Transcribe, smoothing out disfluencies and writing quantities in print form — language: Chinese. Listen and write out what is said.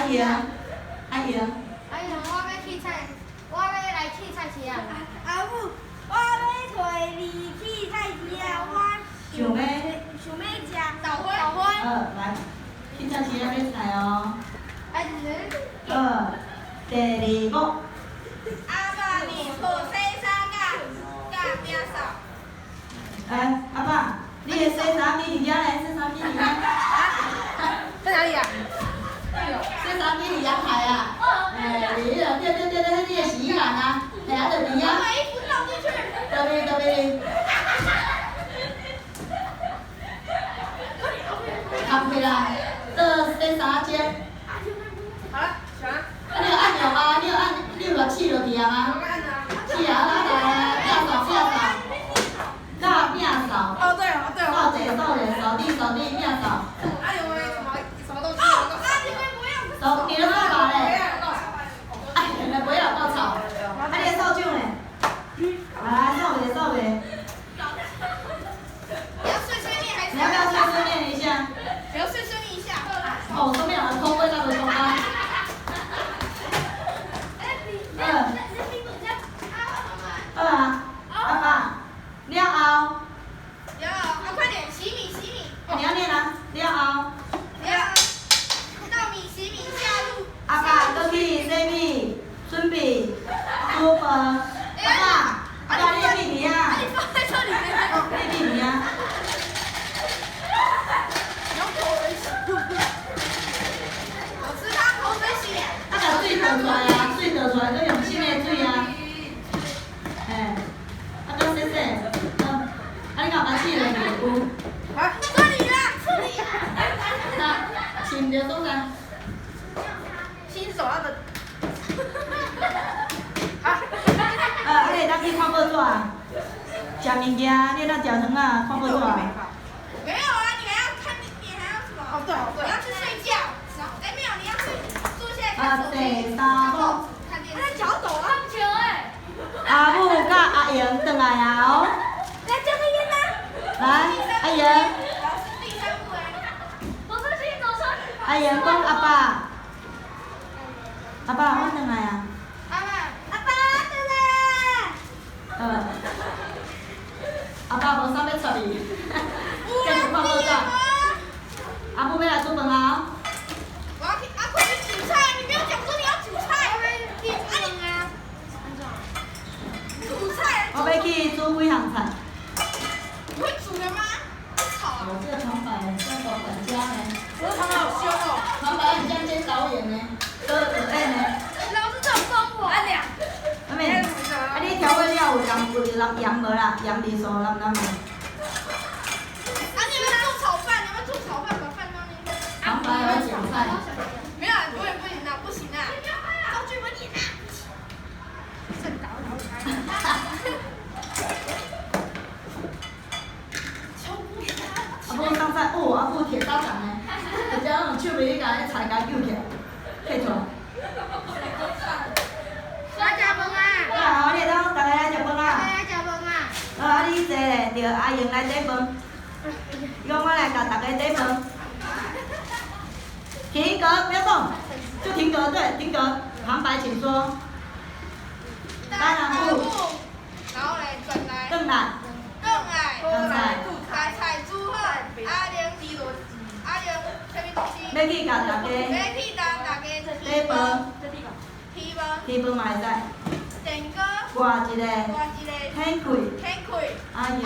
莹，阿莹。阿莹，我要去菜，我要来去菜市啊。阿母，我要带你去菜市啊，我想要吃豆花。来，去菜市啊买菜哦。第二个。阿爸，你做洗衫甲饼扫。阿爸，你的洗衫机伫遮嘞，洗衫机伫遐。在哪里啊？洗衫机伫阳台啊。对，迄你的洗衣篮啊，就伫遐。把衣服倒进去。对。扛起来，洗衫机。好了，选。你有按钮吗？你有试落去啊吗？试啊，来，变扫。哦对了。扫地，变扫。阿莹，什么东西？你们不要。扫，你的扫把嘞？哎，你们不要稻草。你的扫帚嘞？来，扫呗。你要碎念还是？你要不要碎念一下？不要碎念一下。哦，上面有人偷味道的中啊。阿爸，了后。快点洗米。你要念啊，了后。稻米洗米下入。阿爸，搁去洗米，准备煮饭。阿爸，你的米啊？你放在这里面。你米啊？老师他口水洗。水倒出来啊，搁用新的水啊。搁洗。你干嘛试落去有？这里啦。浸着做啥？新手要的。你会当去看报纸啊？食物件，你会当食汤啊？看报纸啊？没有啊，你还要看，你还要什么？哦对。你要去睡觉。没有，你要去坐下来看手机。第三个。看电视。他脚抖了。棒球阿母甲阿莹转来啊哦。来，这个烟呢？来，阿莹。老师第三步哎。走出去。阿莹讲阿爸。阿爸，我转来啊。阿爸回来。阿爸无啥要撮你，继续看报纸。阿母要来煮饭啊。我要阿快去煮菜，你没有讲说你要煮菜。煮菜。我要去煮几项菜。你会煮的吗？吵啊！我这个旁白叫做管家呢。我的旁白好凶哦。旁白很像兼导演呢，可爱呢。老师这么帮我。阿良。阿妹，你调味料有盐无啦？盐味素难无？你们做炒饭，你们做炒饭把饭放进去。旁白要讲菜。没有，不行啊！道具不点啊。正倒开。阿母送菜，阿母铁砂掌呢，直接用手臂去甲迄菜甲揪起来，摕出来。好，你当大家来食饭啊！你坐咧，着阿莹来底饭。伊讲我来甲大家底饭。停格，不要动，就停格，对，停格。旁白请说。当然不。然后嘞，转来。邓来。来菜煮好，阿玲什么东西？要去甲大家。要去甲大家底饭。提饭嘛会使。电锅。挂一个。天天开。开。阿莹。